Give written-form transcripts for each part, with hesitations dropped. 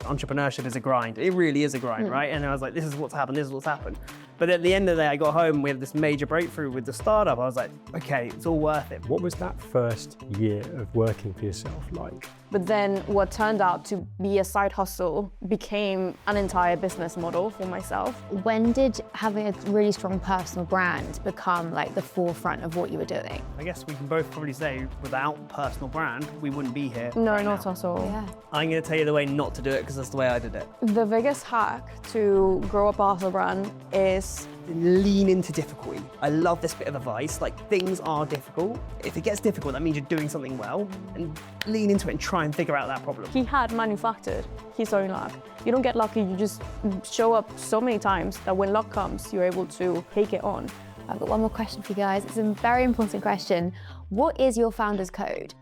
entrepreneurship is a grind. It really is a grind, right? And I was like, this is what's happened, this is what's happened. But at the end of the day, I got home and we had this major breakthrough with the startup. I was like, okay, it's all worth it. What was that first year of working for yourself like? But then what turned out to be a side hustle became an entire business model for myself. When did having a really strong personal brand become like the forefront of what you were doing? I guess we can both probably say without personal brand, we wouldn't be here. No, right not now. at all. Yeah. I'm going to tell you the way not to do it because that's the way I did it. The biggest hack to grow a personal brand is Lean into difficulty. I love this bit of advice. Like, things are difficult. If it gets difficult, that means you're doing something well, and lean into it and try and figure out that problem. he had manufactured his own luck. You don't get lucky, you just show up so many times that when luck comes, you're able to take it on. I've got one more question for you guys. It's a very important question. What is your founder's code?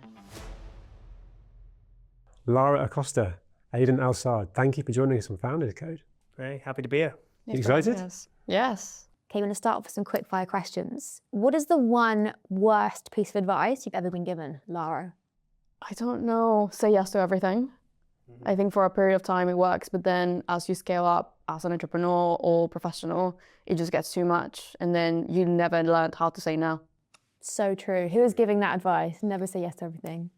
Lara, Acosta, Aydan, Al-Saad, thank you for joining us on Founders Code. Very happy to be here. You excited? Yes. Okay, we're going to start off with some quick fire questions. What is the one worst piece of advice you've ever been given, Lara? I don't know. Say yes to everything. I think for a period of time it works, but then as you scale up as an entrepreneur or professional, it just gets too much, and then you never learned how to say no. So true. Who is giving that advice? Never say yes to everything.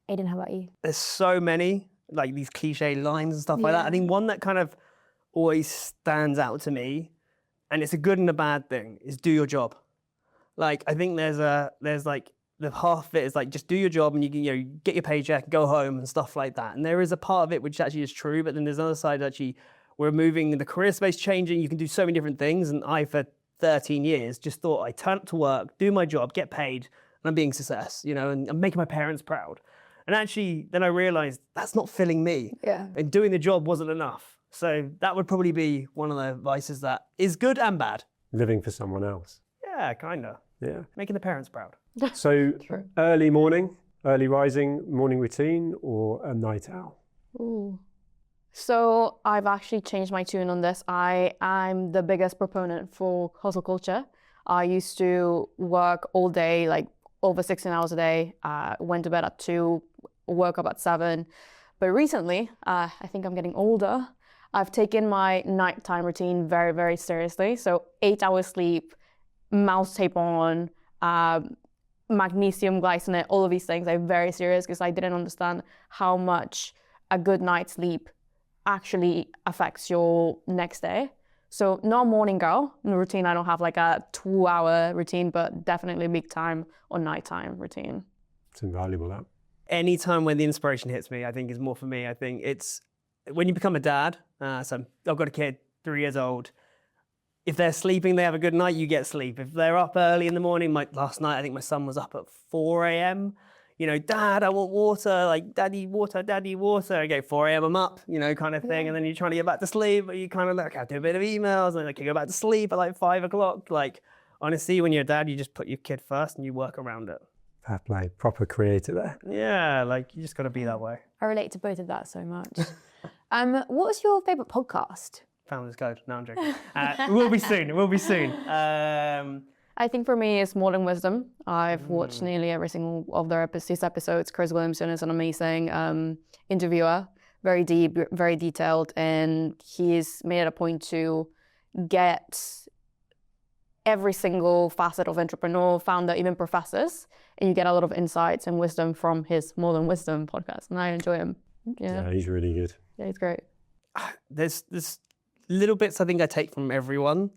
Aydan, how about you? There's so many, like these cliche lines and stuff like that. I think one that kind of always stands out to me, and it's a good and a bad thing, is do your job. Like, I think there's like, the half of it is like, just do your job and you can, get your paycheck, go home and stuff like that. And there is a part of it which actually is true, but then there's another side actually, we're moving, the career space changing, you can do so many different things. And I, for 13 years, just thought I turn up to work, do my job, get paid, and I'm being a success, and I'm making my parents proud. And actually, then I realized that's not filling me. Yeah. And doing the job wasn't enough. So that would probably be one of the advices that is good and bad. Living for someone else. Yeah, kind of. Yeah. Making the parents proud. So early morning, early rising, morning routine, or a night owl? Ooh. So I've actually changed my tune on this. I'm the biggest proponent for hustle culture. I used to work all day, like over 16 hours a day, went to bed at 2, woke up at 7. But recently, I think I'm getting older, I've taken my nighttime routine very, very seriously. So 8 hours sleep, mouse tape on, magnesium glycinate, all of these things I'm very serious because I didn't understand how much a good night's sleep actually affects your next day. So not a morning girl in the routine. I don't have like a 2-hour routine, but definitely big time on nighttime routine. It's invaluable, that. Anytime when the inspiration hits me, I think is more for me. I think it's when you become a dad. So I've got a kid, 3 years old. If they're sleeping, they have a good night, you get sleep. If they're up early in the morning, last night, I think my son was up at 4 a.m. Dad, I want water, like daddy, water. Okay, 4 a.m. I'm up, kind of thing. And then you're trying to get back to sleep, but you kind of like, I'll do a bit of emails and I can go back to sleep at like 5 o'clock. Like, honestly, when you're a dad, you just put your kid first and you work around it. Fair play, proper creator there. Yeah, like you just got to be that way. I relate to both of that so much. What was your favourite podcast? Founders Code. No, I'm joking. It will be soon. It will be soon. I think for me, it's More Than Wisdom. I've watched nearly every single of their episodes. Chris Williamson is an amazing interviewer, very deep, very detailed, and he's made it a point to get every single facet of entrepreneur, founder, even professors, and you get a lot of insights and wisdom from his More Than Wisdom podcast, and I enjoy him. Yeah, he's really good. Yeah, he's great. There's little bits I think I take from everyone,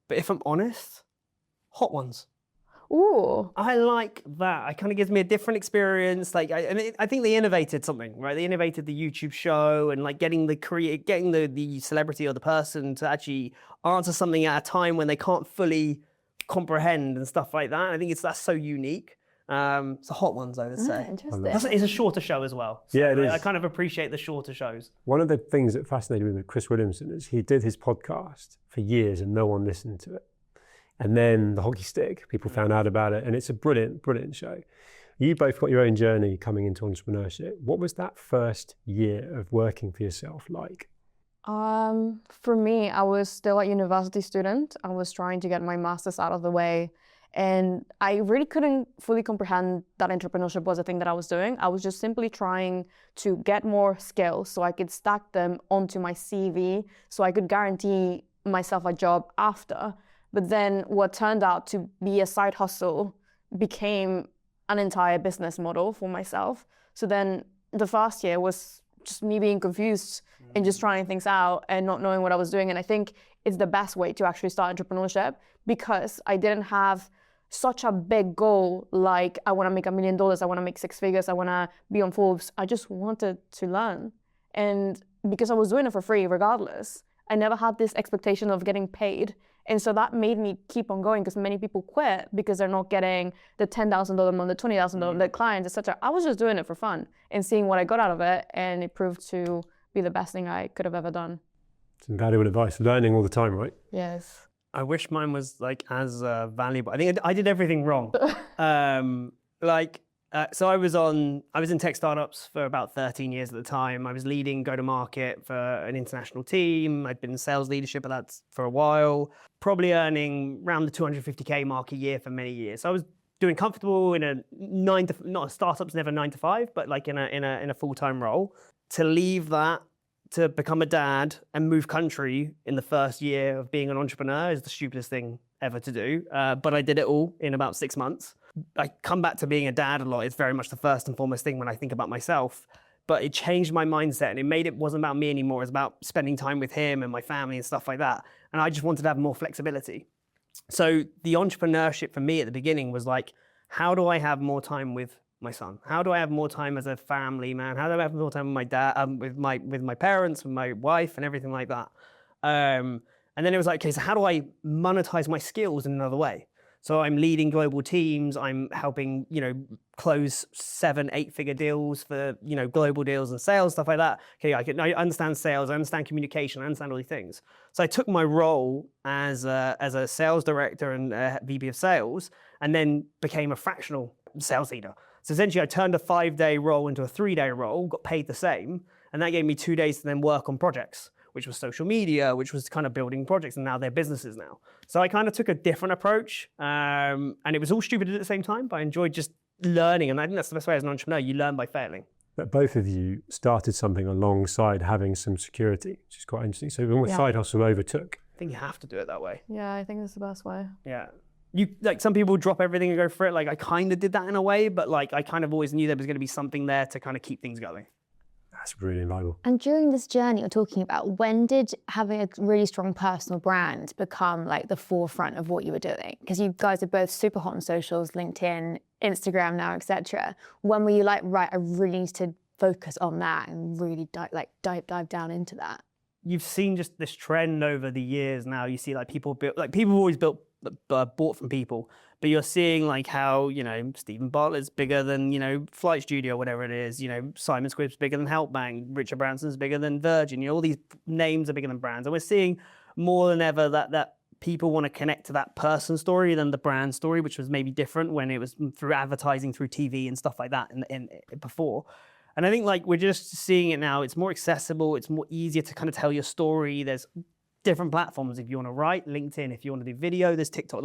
but if I'm honest, hot ones. Ooh. I like that. It kind of gives me a different experience. Like, I think they innovated something, right? They innovated the YouTube show and like getting the celebrity or the person to actually answer something at a time when they can't fully comprehend and stuff like that. I think that's so unique. It's the hot ones, I would say. Interesting. It's a shorter show as well. So yeah, it is. I kind of appreciate the shorter shows. One of the things that fascinated me with Chris Williamson is he did his podcast for years and no one listened to it. And then the hockey stick, people found out about it, and it's a brilliant, brilliant show. You both got your own journey coming into entrepreneurship. What was that first year of working for yourself like? For me, I was still a university student. I was trying to get my master's out of the way. And I really couldn't fully comprehend that entrepreneurship was a thing that I was doing. I was just simply trying to get more skills so I could stack them onto my CV, so I could guarantee myself a job after. But then what turned out to be a side hustle became an entire business model for myself. So then the first year was just me being confused and just trying things out and not knowing what I was doing. And I think it's the best way to actually start entrepreneurship, because I didn't have such a big goal like I want to make $1 million, I want to make 6 figures, I want to be on Forbes. I just wanted to learn. And because I was doing it for free regardless, I never had this expectation of getting paid. And so that made me keep on going, because many people quit because they're not getting the $10,000 month, the $20,000, the clients, etc. I was just doing it for fun and seeing what I got out of it, and it proved to be the best thing I could have ever done. It's invaluable advice. Learning all the time, right? Yes. I wish mine was like as valuable. I think I did everything wrong. So I was in tech startups for about 13 years at the time. I was leading go-to-market for an international team. I'd been in sales leadership of that for a while, probably earning around the 250K mark a year for many years. So I was doing comfortable in a not a startup's never 9 to 5, but like in a full-time role. To leave that to become a dad and move country in the first year of being an entrepreneur is the stupidest thing ever to do. But I did it all in about 6 months. I come back to being a dad a lot. It's very much the first and foremost thing when I think about myself. But it changed my mindset, and it wasn't about me anymore. It was about spending time with him and my family and stuff like that. And I just wanted to have more flexibility. So the entrepreneurship for me at the beginning was like, how do I have more time with my son? How do I have more time as a family man? How do I have more time with my dad, with my parents, with my wife, and everything like that? And then it was like, okay, so how do I monetize my skills in another way? So I'm leading global teams. I'm helping, close 7-8 figure deals for, global deals and sales, stuff like that. Okay, I understand sales. I understand communication. I understand all these things. So I took my role as a sales director and VP of sales, and then became a fractional sales leader. So essentially, I turned a 5-day role into a 3-day role, got paid the same, and that gave me 2 days to then work on projects, which was social media, which was kind of building projects, and now they're businesses now. So I kind of took a different approach, and it was all stupid at the same time, but I enjoyed just learning, and I think that's the best way as an entrepreneur. You learn by failing. But both of you started something alongside having some security, which is quite interesting. So when side hustle overtook. I think you have to do it that way. Yeah, I think it's the best way. Yeah. Some people drop everything and go for it. Like I kind of did that in a way, but like I kind of always knew there was going to be something there to kind of keep things going. That's really invaluable. And during this journey you're talking about, when did having a really strong personal brand become like the forefront of what you were doing? Because you guys are both super hot on socials, LinkedIn, Instagram now, etc. When were you like, right, I really need to focus on that and really dive down into that? You've seen just this trend over the years now. You see like people have always bought from people, but you're seeing like how, Stephen Bartlett's bigger than, Flight Studio, whatever it is, Simon Squibb's bigger than Helpbank, Richard Branson's bigger than Virgin, all these names are bigger than brands. And we're seeing more than ever that people want to connect to that person story than the brand story, which was maybe different when it was through advertising, through TV and stuff like that in before. And I think like we're just seeing it now. It's more accessible. It's more easier to kind of tell your story. There's different platforms if you want to write, LinkedIn, if you want to do video, there's TikTok.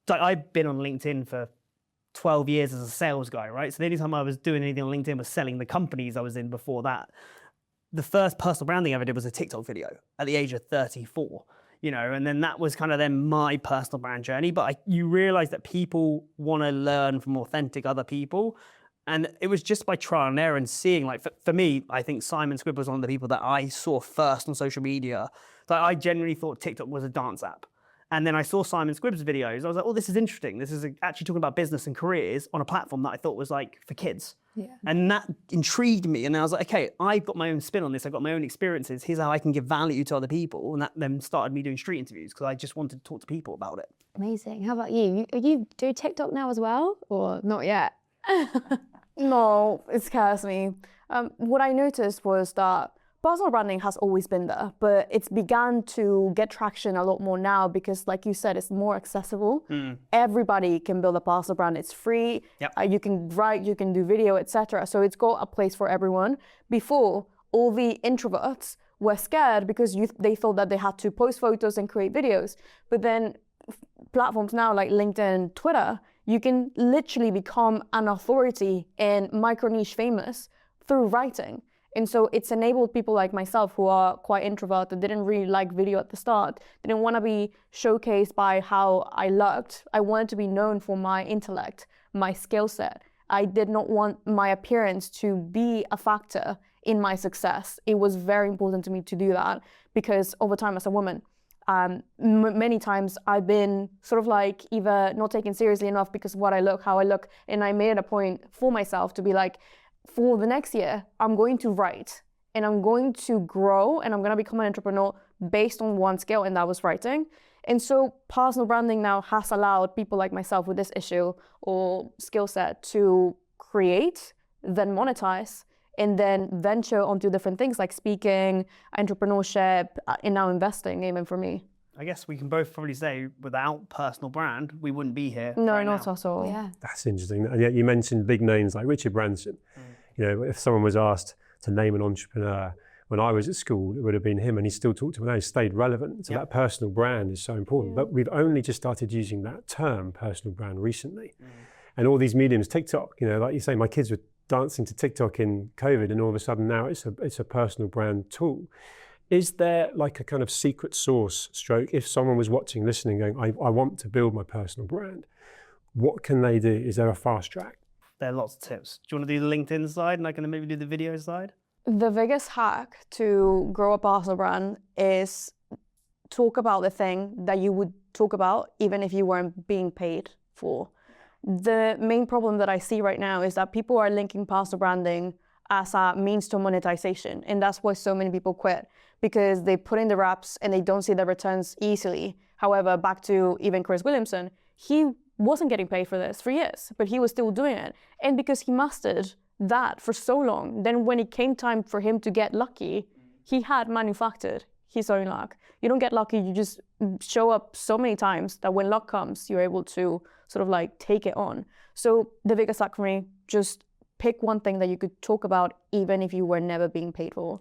I've been on LinkedIn for 12 years as a sales guy, right? So the only time I was doing anything on LinkedIn was selling the companies I was in before that. The first personal branding I ever did was a TikTok video at the age of 34, and then that was kind of then my personal brand journey. But you realize that people want to learn from authentic other people. And it was just by trial and error and seeing, like, for me, I think Simon Squibb was one of the people that I saw first on social media. Like, I genuinely thought TikTok was a dance app. And then I saw Simon Squibb's videos. I was like, oh, this is interesting. This is actually talking about business and careers on a platform that I thought was like for kids. Yeah. And that intrigued me. And I was like, okay, I've got my own spin on this. I've got my own experiences. Here's how I can give value to other people. And that then started me doing street interviews because I just wanted to talk to people about it. Amazing. How about you? You do TikTok now as well, or not yet? No, it scares me. What I noticed was that personal branding has always been there, but it's begun to get traction a lot more now because, like you said, it's more accessible. Everybody can build a personal brand. It's free. Yep. You can write, you can do video, etc. So it's got a place for everyone. Before, all the introverts were scared because they thought that they had to post photos and create videos. But then platforms now like LinkedIn and Twitter, you can literally become an authority and micro niche famous through writing. And so it's enabled people like myself who are quite introverted, didn't really like video at the start, didn't want to be showcased by how I looked. I wanted to be known for my intellect, my skill set. I did not want my appearance to be a factor in my success. It was very important to me to do that because over time as a woman, many times I've been sort of like either not taken seriously enough because of what I look, how I look, and I made it a point for myself to be like, for the next year, I'm going to write and I'm going to grow and I'm going to become an entrepreneur based on one skill, and that was writing. And so personal branding now has allowed people like myself with this issue or skill set to create, then monetize, and then venture onto different things like speaking, entrepreneurship, and now investing, even for me. I guess we can both probably say without personal brand, we wouldn't be here. No, right not now. at all. Yeah. That's interesting. And yet you mentioned big names like Richard Branson. You know, if someone was asked to name an entrepreneur when I was at school, it would have been him, and he still talked to him. He stayed relevant. So that personal brand is so important. But we've only just started using that term, personal brand, recently. And all these mediums, TikTok, you know, like you say, my kids were dancing to TikTok in COVID, and all of a sudden now it's a personal brand tool. Is there like a kind of secret sauce stroke? If someone was watching, listening, going, I want to build my personal brand, what can they do? Is there a fast track? There are lots of tips. Do you want to do the LinkedIn side and I can maybe do the video side? The biggest hack to grow a personal brand is talk about the thing that you would talk about even if you weren't being paid for. The main problem that I see right now is that people are linking personal branding as a means to monetization. And that's why so many people quit, because they put in the reps and they don't see the returns easily. However, back to even Chris Williamson, he wasn't getting paid for this for years, but he was still doing it. And because he mastered that for so long, then when it came time for him to get lucky, he had manufactured his own luck. You don't get lucky, you just show up so many times that when luck comes, you're able to sort of like take it on. So the biggest hack for me, just pick one thing that you could talk about even if you were never being paid for.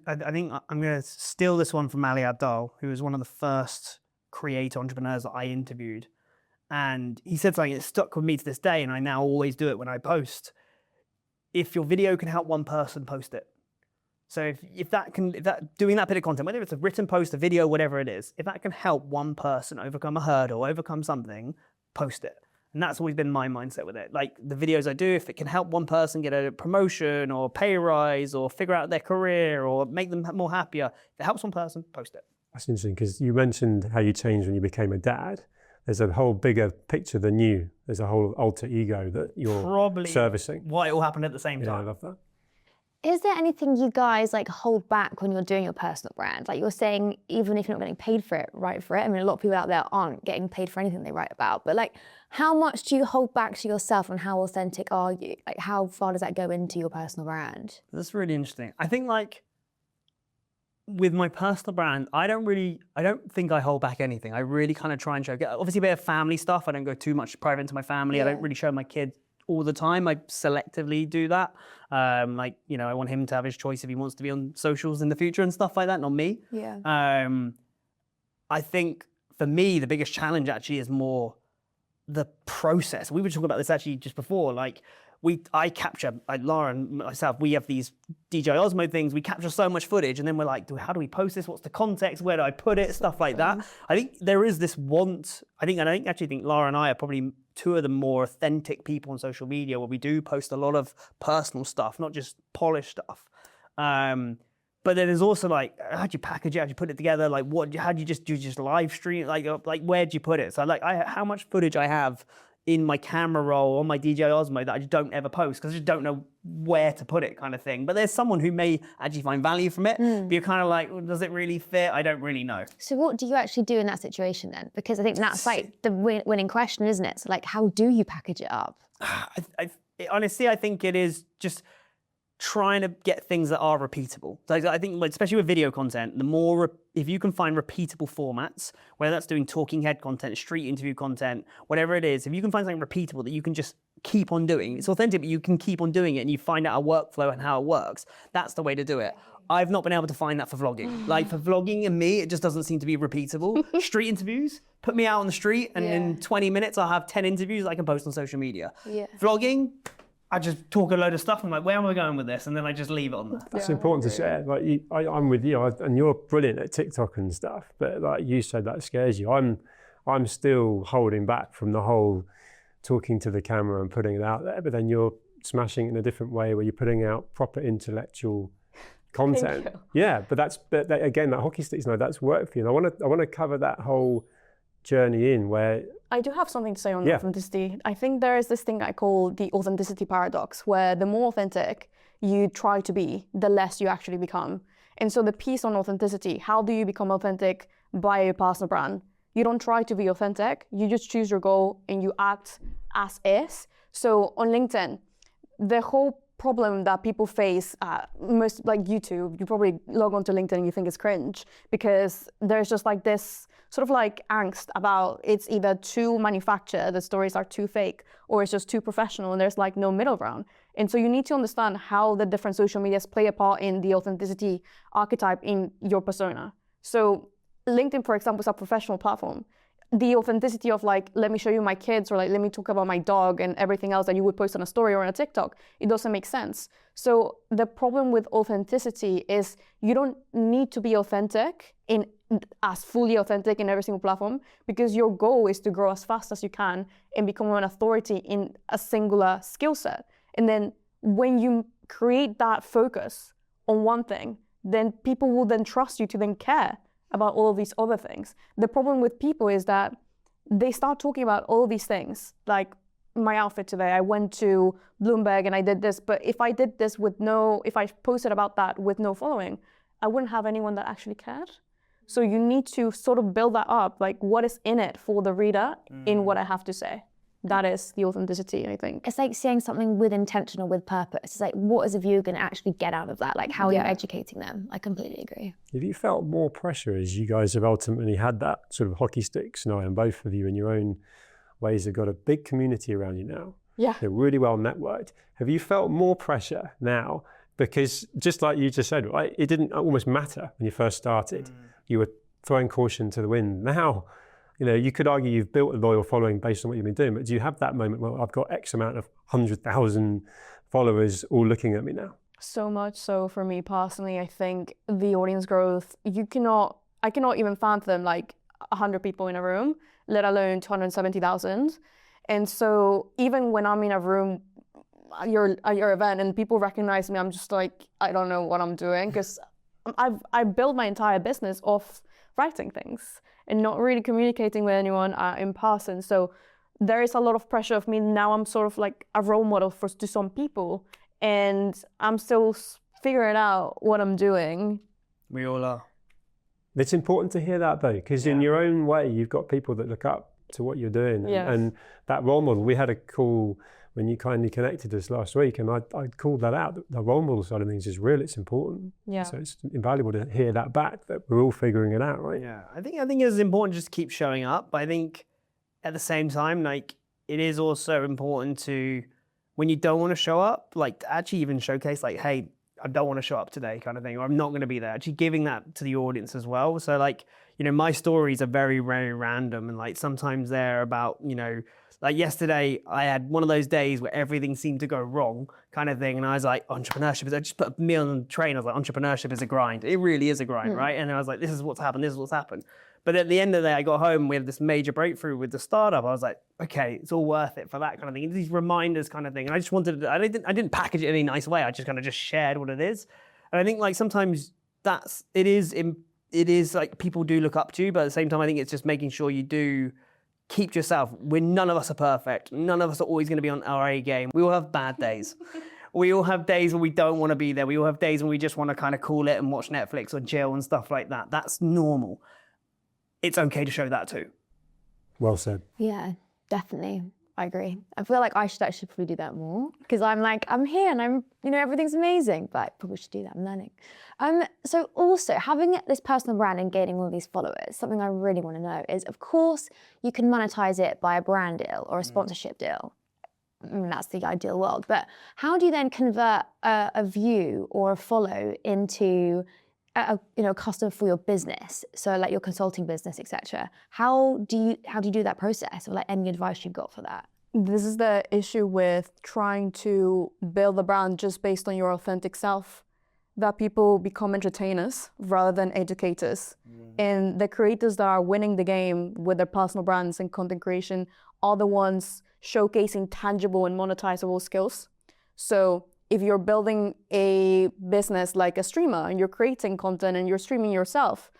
I think I'm going to steal this one from Ali Abdaal, who was one of the first creator entrepreneurs that I interviewed. And he said something that stuck with me to this day, and I now always do it when I post. If your video can help one person, post it. So if doing that bit of content, whether it's a written post, a video, whatever it is, if that can help one person overcome a hurdle, overcome something, post it. And that's always been my mindset with it. Like the videos I do, if it can help one person get a promotion or pay rise or figure out their career or make them more happier, if it helps one person, post it. That's interesting, because you mentioned how you changed when you became a dad. There's a whole bigger picture than you. There's a whole alter ego that you're Probably servicing. Why it all happened at the same Yeah, I time. love that. Is there anything you guys like hold back when you're doing your personal brand? Like you're saying, even if you're not getting paid for it, write for it. I mean, a lot of people out there aren't getting paid for anything they write about, but like, how much do you hold back to yourself and how authentic are you? Like, how far does that go into your personal brand? That's really interesting. I think like with my personal brand, I don't think I hold back anything. I really kind of try and show, obviously a bit of family stuff. I don't go too much private into my family. I don't really show my kids all the time. I selectively do that. Like, you know, I want him to have his choice if he wants to be on socials in the future and stuff like that, not me. Yeah. I think for me, the biggest challenge actually is more the process. We were talking about this actually just before, like I capture, like Lara and myself, we have these DJI Osmo things, we capture so much footage and then we're like, how do we post this? What's the context? Where do I put it? Stuff like that. I think there is this want, I actually think Lara and I are probably two of the more authentic people on social media where we do post a lot of personal stuff, not just polished stuff. But then there's also like, how'd you package it? How'd you put it together? Like how'd you just live stream? Like where'd you put it? So like how much footage I have in my camera roll on my DJI Osmo that I just don't ever post because I just don't know where to put it kind of thing. But there's someone who may actually find value from it. But you're kind of like, well, does it really fit? I don't really know. So what do you actually do in that situation then? Because I think that's like the winning question, isn't it? So like, how do you package it up? Honestly, I think it is just trying to get things that are repeatable. So I think, especially with video content, the more, if you can find repeatable formats, whether that's doing talking head content, street interview content, whatever it is, if you can find something repeatable that you can just keep on doing, it's authentic, but you can keep on doing it and you find out a workflow and how it works, that's the way to do it. I've not been able to find that for vlogging. Like for vlogging and me, it just doesn't seem to be repeatable. Street interviews, put me out on the street and in 20 minutes I'll have 10 interviews I can post on social media. Vlogging, I just talk a load of stuff. I'm like, where am I going with this? And then I just leave it on there. That's important to share. Like I'm with you, and you're brilliant at TikTok and stuff. But like you said, that scares you. I'm still holding back from the whole talking to the camera and putting it out there. But then you're smashing it in a different way, where you're putting out proper intellectual content. Yeah, but again, that hockey sticks, that's work for you. And I want to cover that whole journey in where I do have something to say on authenticity. I think there is this thing I call the authenticity paradox, where the more authentic you try to be, the less you actually become. And so the piece on authenticity, how do you become authentic by a personal brand? You don't try to be authentic, you just choose your goal and you act as is. So on LinkedIn, the whole problem that people face, most like YouTube, you probably log onto LinkedIn and you think it's cringe because there's just like this sort of like angst about it's either too manufactured, the stories are too fake, or it's just too professional and there's like no middle ground. And so you need to understand how the different social medias play a part in the authenticity archetype in your persona. So LinkedIn, for example, is a professional platform. The authenticity of like, let me show you my kids, or like, let me talk about my dog and everything else that you would post on a story or on a TikTok, it doesn't make sense. So the problem with authenticity is you don't need to be authentic as fully authentic in every single platform, because your goal is to grow as fast as you can and become an authority in a singular skill set. And then when you create that focus on one thing, then people will then trust you to then care about all of these other things. The problem with people is that they start talking about all these things, like my outfit today, I went to Bloomberg and I did this, but if I did this if I posted about that with no following, I wouldn't have anyone that actually cared. So you need to sort of build that up, like what is in it for the reader in what I have to say. That is the authenticity, I think. It's like saying something with intention or with purpose. It's like, what is a viewer going to actually get out of that? Like, how are you educating them? I completely agree. Have you felt more pressure as you guys have ultimately had that sort of hockey stick scenario, and both of you in your own ways have got a big community around you now? Yeah. They're really well networked. Have you felt more pressure now? Because just like you just said, right, it didn't almost matter when you first started. You were throwing caution to the wind. Now, you could argue you've built a loyal following based on what you've been doing, but do you have that moment where I've got X amount of 100,000 followers all looking at me now? So much so for me personally, I think the audience growth, I cannot even fathom like 100 people in a room, let alone 270,000. And so even when I'm in a room at your event and people recognize me, I'm just like, I don't know what I'm doing, because I built my entire business off writing things and not really communicating with anyone in person. So there is a lot of pressure of me. Now I'm sort of like a role model to some people, and I'm still figuring out what I'm doing. We all are. It's important to hear that though, because in your own way, you've got people that look up to what you're doing. And that role model, we had a call when you kindly connected us last week, and I called that out. The role model side of things is real, it's important. Yeah. So it's invaluable to hear that back, that we're all figuring it out, right? Yeah, I think it's important just to keep showing up. But I think at the same time, like, it is also important to, when you don't want to show up, like to actually even showcase like, hey, I don't want to show up today kind of thing, or I'm not going to be there. Actually giving that to the audience as well. So like, my stories are very, very random, and like sometimes they're about, like yesterday, I had one of those days where everything seemed to go wrong kind of thing. And I was like, entrepreneurship is, I just put me on the train. I was like, entrepreneurship is a grind. It really is a grind, right? And I was like, this is what's happened. This is what's happened. But at the end of the day, I got home, we had this major breakthrough with the startup. I was like, okay, it's all worth it for that kind of thing. These reminders kind of thing. And I just wanted to, I didn't package it in any nice way. I just kind of just shared what it is. And I think like sometimes it is like people do look up to you, but at the same time, I think it's just making sure you do keep yourself. None of us are perfect. None of us are always going to be on our A game. We all have bad days. We all have days where we don't want to be there. We all have days when we just want to kind of cool it and watch Netflix or chill and stuff like that. That's normal. It's okay to show that too. Well said. Yeah, definitely. I agree. I feel like I should actually probably do that more, because I'm like, I'm here and I'm, everything's amazing, but I probably should do that. I'm learning. So also having this personal brand and gaining all these followers, something I really want to know is, of course, you can monetize it by a brand deal or a sponsorship deal. I mean, that's the ideal world. But how do you then convert a view or a follow into a customer for your business? So like your consulting business, etc. How do you do that process, or like any advice you've got for that? This is the issue with trying to build a brand just based on your authentic self, that people become entertainers rather than educators. And the creators that are winning the game with their personal brands and content creation are the ones showcasing tangible and monetizable skills. So if you're building a business like a streamer and you're creating content and you're streaming yourself,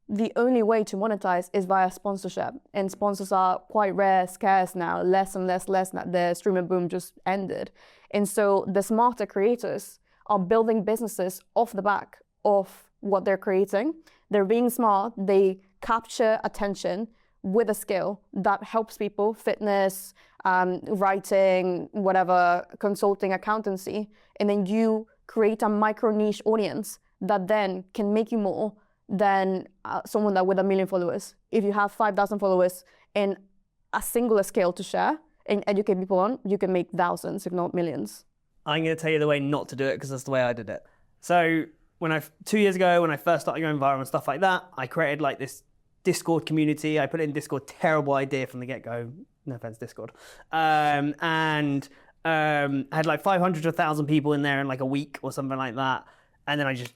the only way to monetize is via sponsorship. And sponsors are quite rare, scarce now, less and less. The streamer boom just ended. And so the smarter creators are building businesses off the back of what they're creating. They're being smart, they capture attention with a skill that helps people, fitness, writing, whatever, consulting, accountancy, and then you create a micro niche audience that then can make you more than someone that with 1 million followers. If you have 5,000 followers and a singular skill to share and educate people on, you can make thousands, if not millions. I'm going to tell you the way not to do it because that's the way I did it. So 2 years ago, when I first started going viral and stuff like that, I created like this Discord community. I put it in Discord, terrible idea from the get-go. No offense, Discord. I had like 500 to 1,000 people in there in like a week or something like that. And then I just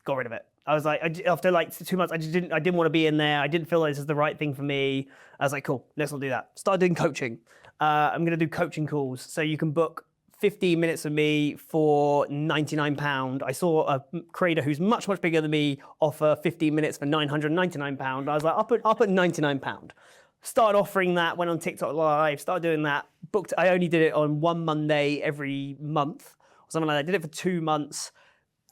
got rid of it. I was like, after like 2 months, I didn't want to be in there. I didn't feel like this is the right thing for me. I was like, cool, let's not do that. Started doing coaching. I'm going to do coaching calls. So you can book 15 minutes of me for £99. I saw a creator who's much, much bigger than me offer 15 minutes for £999. I was like, I'll put £99. Started offering that, went on TikTok Live, started doing that. Booked. I only did it on one Monday every month or something like that. I did it for 2 months.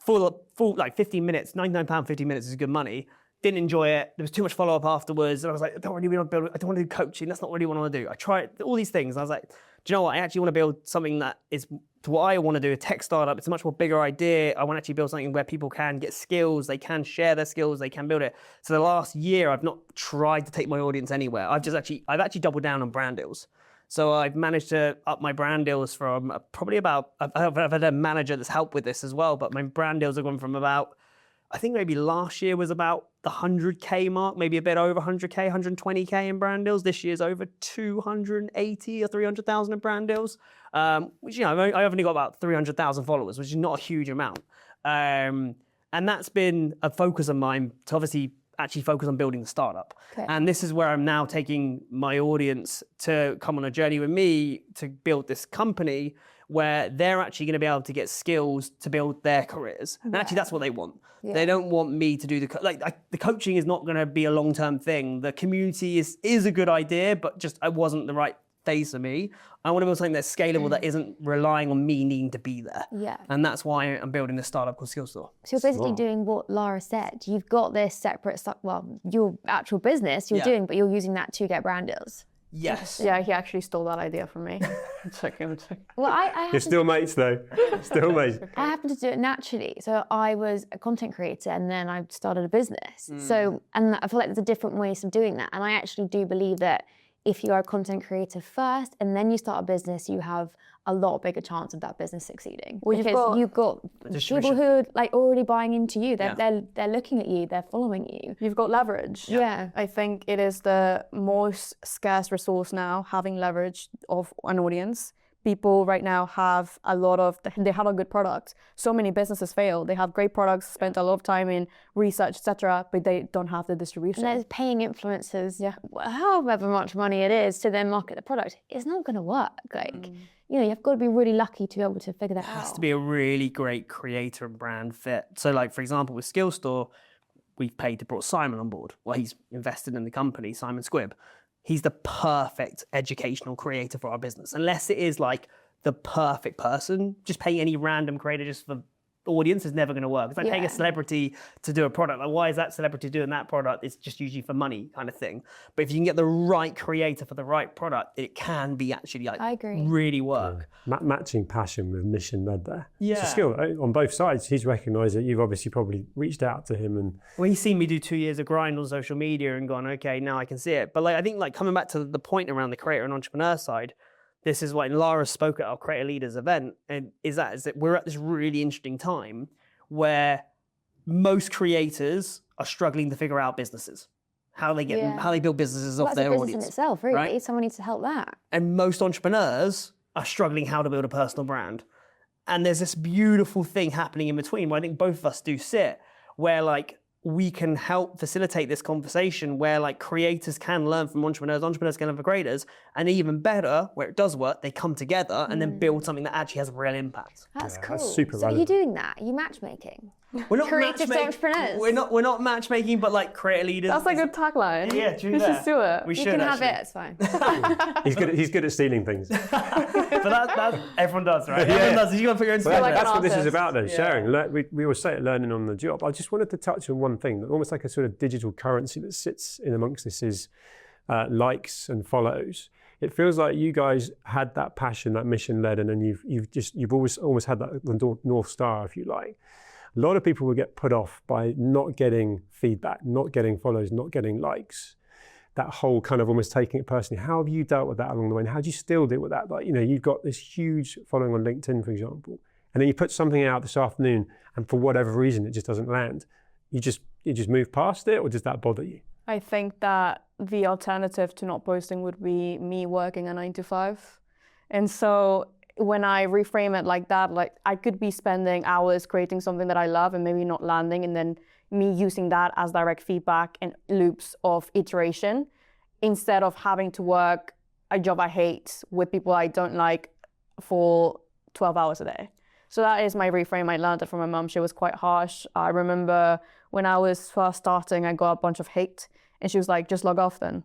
Full like 15 minutes, £99, 15 minutes is good money. Didn't enjoy it. There was too much follow-up afterwards. And I was like, I don't really want to build, I don't want to do coaching. That's not really what I want to do. I tried all these things. And I was like, do you know what? I actually want to build something that is to what I want to do, a tech startup. It's a much more bigger idea. I want to actually build something where people can get skills, they can share their skills, they can build it. So the last year, I've not tried to take my audience anywhere. I've actually doubled down on brand deals. So I've managed to up my brand deals from probably about, I've had a manager that's helped with this as well, but my brand deals have gone from about, I think maybe last year was about the 100K mark, maybe a bit over 100K, 120K in brand deals. This year's over 280 or 300,000 in brand deals, which, I've only got about 300,000 followers, which is not a huge amount. And that's been a focus of mine to obviously actually focus on building the startup. Okay. And this is where I'm now taking my audience to come on a journey with me to build this company where they're actually going to be able to get skills to build their careers. And actually that's what they want. Yeah. They don't want me to do the coaching is not going to be a long-term thing. The community is a good idea, but just it wasn't the right phase for me. I want to build something that's scalable that isn't relying on me needing to be there. Yeah. And that's why I'm building this startup called Skill Store. So you're basically doing what Lara said. You've got this separate stuff, well, your actual business you're doing, but you're using that to get brand deals. Yes. Yeah, he actually stole that idea from me. Check. Well, I You're still mates though. Still mates. I happened to do it naturally. So I was a content creator and then I started a business. So, and I feel like there's a different ways of doing that. And I actually do believe that if you are a content creator first and then you start a business, you have a lot bigger chance of that business succeeding. Well, because you've got people who are like already buying into you. They're looking at you. They're following you. You've got leverage. Yeah. I think it is the most scarce resource now, having leverage of an audience. People right now have they have a good product. So many businesses fail. They have great products, spent a lot of time in research, etc., but they don't have the distribution. And there's paying influencers, however much money it is, to then market the product. It's not going to work. You've got to be really lucky to be able to figure that out. It has to be a really great creator and brand fit. So like, for example, with Skill Store, we've paid to brought Simon on board. Well, he's invested in the company, Simon Squibb. He's the perfect educational creator for our business. Unless it is like the perfect person, just paying any random creator just for audience is never going to work. It's like paying a celebrity to do a product. Like, why is that celebrity doing that product? It's just usually for money kind of thing. But if you can get the right creator for the right product, it can be actually like I agree. really work. Matching passion with mission led there. Yeah. It's a skill on both sides. He's recognised that you've obviously probably reached out to him and... Well, he's seen me do 2 years of grind on social media and gone, okay, now I can see it. But like, I think like coming back to the point around the creator and entrepreneur side, this is when Lara spoke at our Creator Leaders event, and is that we're at this really interesting time where most creators are struggling to figure out businesses, how they build businesses off their audience. audience. In itself, really. Right? Someone needs to help that. And most entrepreneurs are struggling how to build a personal brand. And there's this beautiful thing happening in between where I think both of us do sit, where like we can help facilitate this conversation where like creators can learn from entrepreneurs can learn from creators, and even better, where it does work, they come together and then build something that actually has a real impact. That's cool. That's super so are you doing that? Are you matchmaking? We're not Creative entrepreneurs. We're not matchmaking, but like creator leaders. That's like a tagline. Yeah, do we that. should do it. We You should can have actually. it, it's fine. He's good at stealing things. But that everyone does, right? Yeah. Everyone does. You got to put your own Well, spin. like that's an what this is artist. about then, sharing. We always say it, learning on the job. I just wanted to touch on one thing, almost like a sort of digital currency that sits in amongst this is likes and follows. It feels like you guys had that passion, that mission led, and then you've always almost had that the North Star, if you like. A lot of people will get put off by not getting feedback, not getting follows, not getting likes. That whole kind of almost taking it personally. How have you dealt with that along the way? And how do you still deal with that? Like, you've got this huge following on LinkedIn, for example, and then you put something out this afternoon, and for whatever reason, it just doesn't land. You just move past it, or does that bother you? I think that the alternative to not posting would be me working a 9 to 5. And so when I reframe it like that, like I could be spending hours creating something that I love and maybe not landing, and then me using that as direct feedback and loops of iteration instead of having to work a job I hate with people I don't like for 12 hours a day. So that is my reframe. I learned it from my mom. She was quite harsh. I remember when I was first starting, I got a bunch of hate, and she was like, just log off then.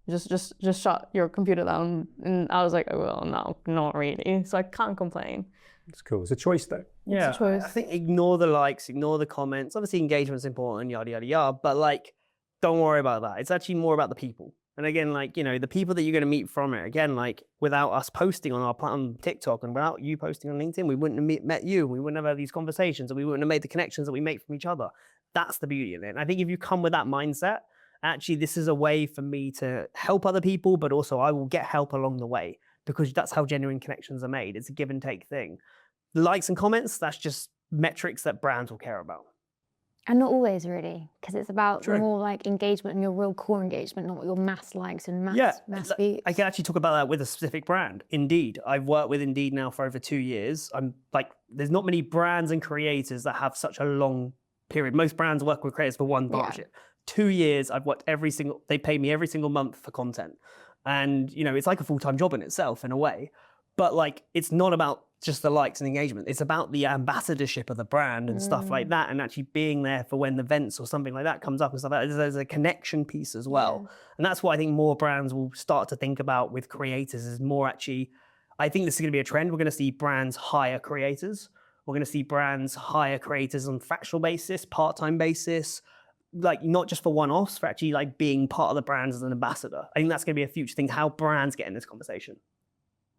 Just shut your computer down. And I was like, oh, well, no, not really. So I can't complain. It's cool. It's a choice, though. Yeah, It's a choice. I think ignore the likes, ignore the comments. Obviously, engagement's important, yada, yada, yada. But like, don't worry about that. It's actually more about the people. And again, like, the people that you're going to meet from it, again, like without us posting on on TikTok and without you posting on LinkedIn, we wouldn't have met you. We wouldn't have had these conversations, and we wouldn't have made the connections that we make from each other. That's the beauty of it. And I think if you come with that mindset, actually, this is a way for me to help other people, but also I will get help along the way, because that's how genuine connections are made. It's a give and take thing. Likes and comments, that's just metrics that brands will care about. And not always, really, because it's about True. more like engagement and your real core engagement, not your mass likes and mass views. I can actually talk about that with a specific brand. Indeed. I've worked with Indeed now for over 2 years. I'm like, there's not many brands and creators that have such a long period. Most brands work with creators for one partnership. 2 years, I've worked they pay me every single month for content. And, it's like a full-time job in itself in a way. But like, it's not about just the likes and engagement. It's about the ambassadorship of the brand and stuff like that, and actually being there for when events or something like that comes up and stuff like that. There's a connection piece as well. Yeah. And that's what I think more brands will start to think about with creators is more actually, I think this is going to be a trend. We're going to see brands hire creators. We're going to see brands hire creators on fractional basis, part-time basis, like not just for one-offs, for actually like being part of the brand as an ambassador. I think that's going to be a future thing, how brands get in this conversation.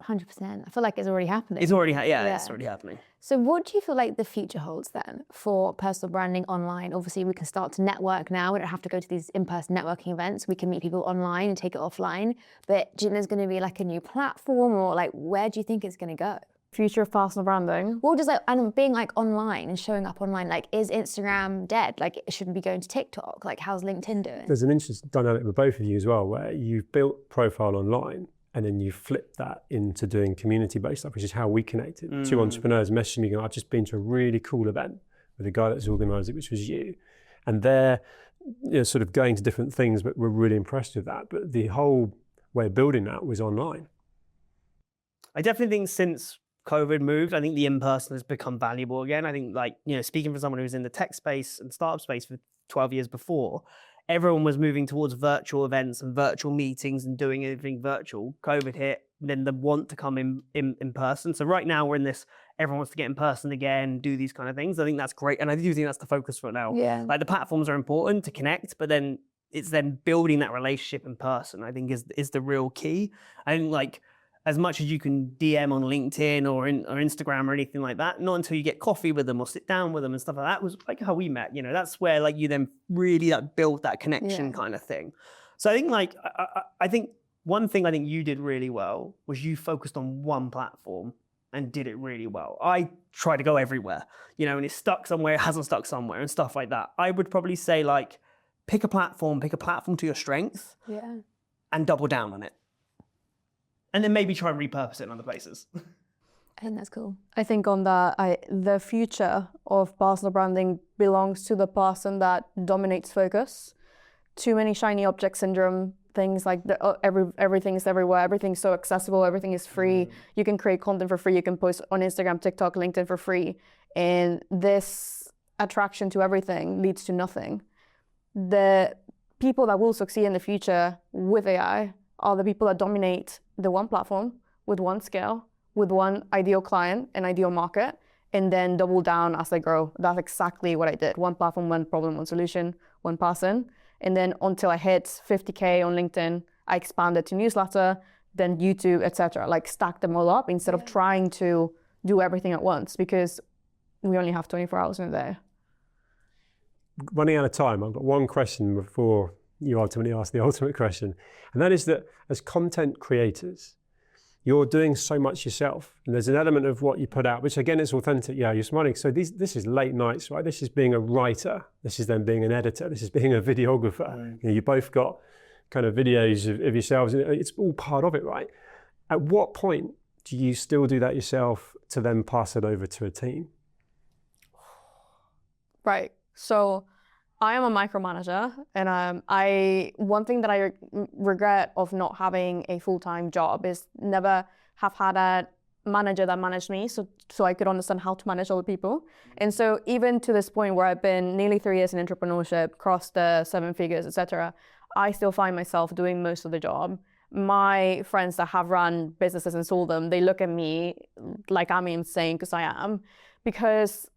100%. I feel like it's already happening. It's already it's already happening. So what do you feel like the future holds then for personal branding online? Obviously, we can start to network now. We don't have to go to these in-person networking events. We can meet people online and take it offline. But do you think there's going to be like a new platform, or like where do you think it's going to go? Future of personal branding. Well, just like, and being like online and showing up online, like is Instagram dead? Like it shouldn't be going to TikTok. Like how's LinkedIn doing? There's an interesting dynamic with both of you as well, where you've built profile online, and then you flip that into doing community-based stuff, which is how we connected. Two entrepreneurs messaging me going, I've just been to a really cool event with a guy that's organised it, which was you. And they're sort of going to different things, but we're really impressed with that. But the whole way of building that was online. I definitely think since COVID moved, I think the in-person has become valuable again. I think speaking for someone who was in the tech space and startup space for 12 years before, everyone was moving towards virtual events and virtual meetings and doing everything virtual. COVID hit, then the want to come in person. So right now we're in this, everyone wants to get in person again, do these kind of things. I think that's great. And I do think that's the focus for now. Yeah. Like the platforms are important to connect, but then it's then building that relationship in person, I think is the real key. I think like, as much as you can DM on LinkedIn or Instagram or anything like that, not until you get coffee with them or sit down with them and stuff like that was like how we met. That's where like you then really like build that connection kind of thing. So I think like I think one thing I think you did really well was you focused on one platform and did it really well. I try to go everywhere, you know, and it's stuck somewhere, it hasn't stuck somewhere and stuff like that. I would probably say like, pick a platform to your strength and double down on it. And then maybe try and repurpose it in other places. I think that's cool. I think on that, the future of personal branding belongs to the person that dominates focus. Too many shiny object syndrome, things like everything is everywhere, everything's so accessible, everything is free. You can create content for free, you can post on Instagram, TikTok, LinkedIn for free. And this attraction to everything leads to nothing. The people that will succeed in the future with AI are the people that dominate the one platform with one scale, with one ideal client, an ideal market, and then double down as they grow. That's exactly what I did. One platform, one problem, one solution, one person. And then until I hit 50K on LinkedIn, I expanded to newsletter, then YouTube, etc. Like stack them all up instead of trying to do everything at once, because we only have 24 hours in a day. Running out of time, I've got one question before you ultimately ask the ultimate question. And that is that as content creators, you're doing so much yourself. And there's an element of what you put out, which again is authentic. Yeah, you're smiling. So this is late nights, right? This is being a writer. This is then being an editor. This is being a videographer. You know, you both got kind of videos of yourselves. It's all part of it, right? At what point do you still do that yourself to then pass it over to a team? Right. So I am a micromanager, and one thing that I regret of not having a full-time job is never have had a manager that managed me, so I could understand how to manage other people. And so even to this point where I've been nearly 3 years in entrepreneurship, crossed the 7 figures, etc., I still find myself doing most of the job. My friends that have run businesses and sold them, they look at me like I'm insane, because I am, because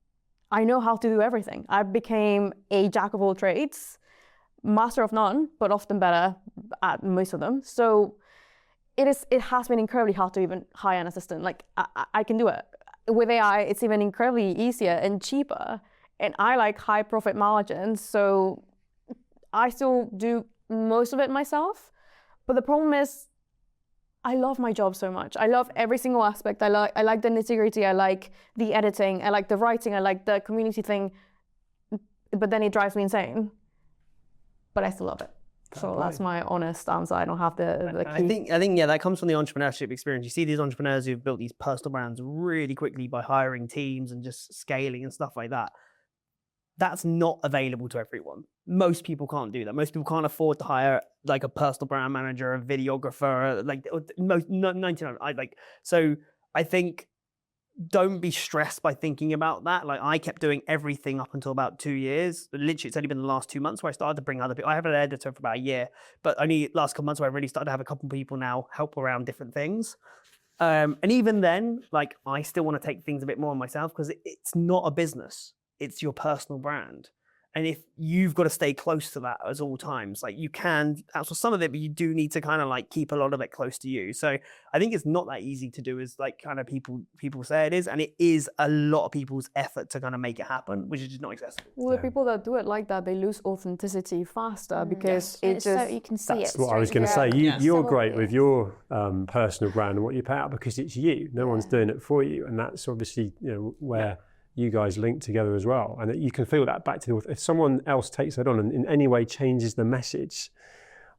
I know how to do everything. I became a jack of all trades, master of none, but often better at most of them. So it has been incredibly hard to even hire an assistant. Like I can do it. With AI, it's even incredibly easier and cheaper. And I like high profit margins, so I still do most of it myself. But the problem is, I love my job so much. I love every single aspect. I like the nitty-gritty. I like the editing. I like the writing. I like the community thing. But then it drives me insane. But I still love it. So that's my honest answer. I don't have the key. I think that comes from the entrepreneurship experience. You see these entrepreneurs who've built these personal brands really quickly by hiring teams and just scaling and stuff like that. That's not available to everyone. Most people can't do that. Most people can't afford to hire like a personal brand manager, a videographer, like most 99. So I think don't be stressed by thinking about that. Like I kept doing everything up until about 2 years. Literally, it's only been the last 2 months where I started to bring other people. I have an editor for about a year, but only last couple months where I really started to have a couple of people now help around different things. And even then, like I still want to take things a bit more on myself, because it's not a business. It's your personal brand. And if you've got to stay close to that at all times, like you can outsource some of it, but you do need to kind of like keep a lot of it close to you. So I think it's not that easy to do as like kind of people say it is. And it is a lot of people's effort to kind of make it happen, which is just not accessible. Well, the people that do it like that, they lose authenticity faster because it's just, so you can see that's it. What I was going to say. You're great with your personal brand and what you put out, because it's you. No one's doing it for you. And that's obviously, you know, where you guys link together as well, and you can feel that back to if someone else takes that on and in any way changes the message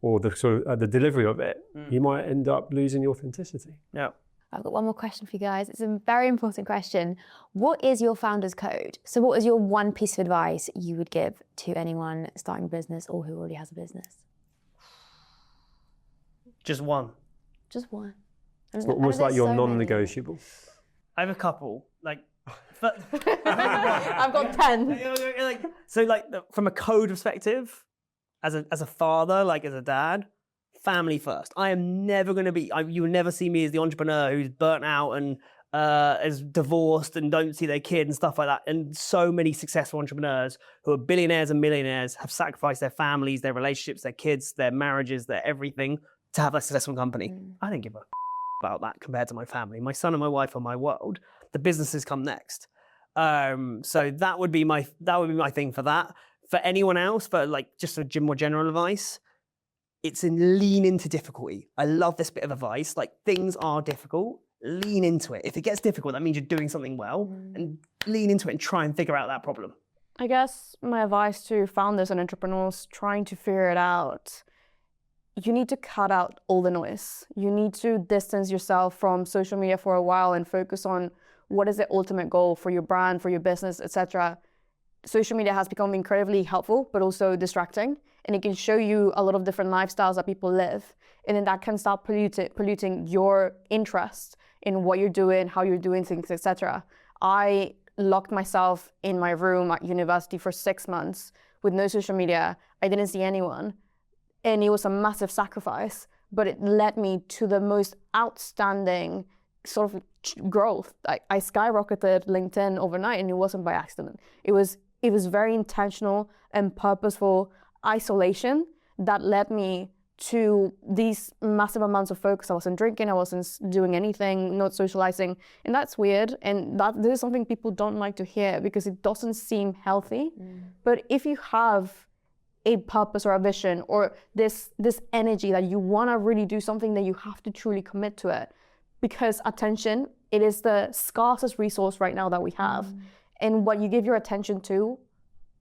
or the sort of the delivery of it, you might end up losing the authenticity. Yeah. I've got one more question for you guys. It's a very important question. What is your founder's code? So what is your one piece of advice you would give to anyone starting a business or who already has a business? Just one. Just one. It's almost like your non-negotiable. I have a couple. Like, I've got 10. From a code perspective, as a father, like as a dad, family first. I am never going to be. You will never see me as the entrepreneur who's burnt out and is divorced and don't see their kid and stuff like that. And so many successful entrepreneurs who are billionaires and millionaires have sacrificed their families, their relationships, their kids, their marriages, their everything to have a successful company. I don't give a about that compared to my family. My son and my wife are my world. The businesses come next. So that would be my thing for that. For anyone else, for like just a more general advice, it's in lean into difficulty. I love this bit of advice. Like, things are difficult, lean into it. If it gets difficult, that means you're doing something well, and lean into it and try and figure out that problem. I guess my advice to founders and entrepreneurs trying to figure it out, you need to cut out all the noise. You need to distance yourself from social media for a while and focus on what is the ultimate goal for your brand, for your business, etc. Social media has become incredibly helpful, but also distracting. And it can show you a lot of different lifestyles that people live. And then that can start polluting your interest in what you're doing, how you're doing things, etc. I locked myself in my room at university for 6 months with no social media. I didn't see anyone. And it was a massive sacrifice, but it led me to the most outstanding sort of growth. I skyrocketed LinkedIn overnight, and it wasn't by accident. It was very intentional and purposeful isolation that led me to these massive amounts of focus. I wasn't drinking, I wasn't doing anything, not socializing. And that's weird. And this is something people don't like to hear because it doesn't seem healthy. But if you have a purpose or a vision or this energy that you want to really do something, that you have to truly commit to it. Because attention, it is the scarcest resource right now that we have. And what you give your attention to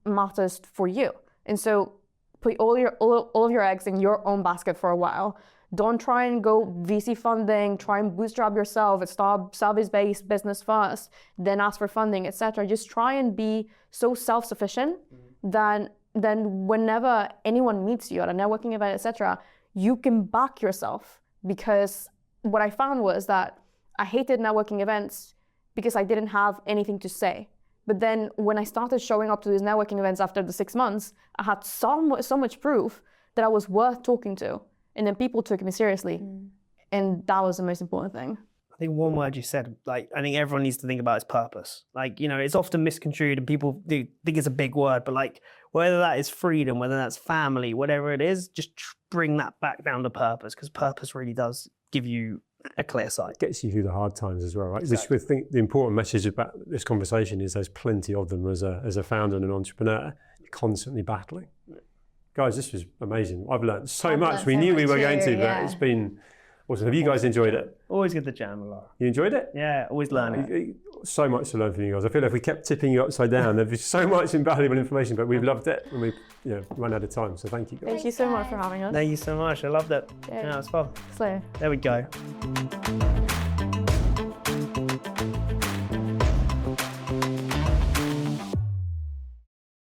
matters for you. And so put all of your eggs in your own basket for a while. Don't try and go VC funding, try and bootstrap yourself and start service-based business first, then ask for funding, etc. Just try and be so self-sufficient that then whenever anyone meets you at a networking event, etc., you can back yourself. Because what I found was that I hated networking events because I didn't have anything to say. But then when I started showing up to these networking events after the 6 months, I had so much proof that I was worth talking to. And then people took me seriously. And that was the most important thing. I think one word you said, like, I think everyone needs to think about is purpose. Like, you know, it's often misconstrued and people do think it's a big word, but like, whether that is freedom, whether that's family, whatever it is, just bring that back down to purpose, because purpose really does give you a clear sight. Gets you through the hard times as well, right? Exactly. Which I think the important message about this conversation is there's plenty of them as a founder and an entrepreneur. You're constantly battling. Guys, this was amazing. I've learned so much. We knew we were going to, but it's been awesome. Have you guys enjoyed it? Always good to jam, Lara. You enjoyed it? Yeah, always learning. So much to learn from you guys. I feel like if we kept tipping you upside down, there'd be so much invaluable information, but we've loved it and we've run out of time. So thank you guys. Thank you so much for having us. Thank you so much. I loved it. Yeah, it was fun. So. There we go.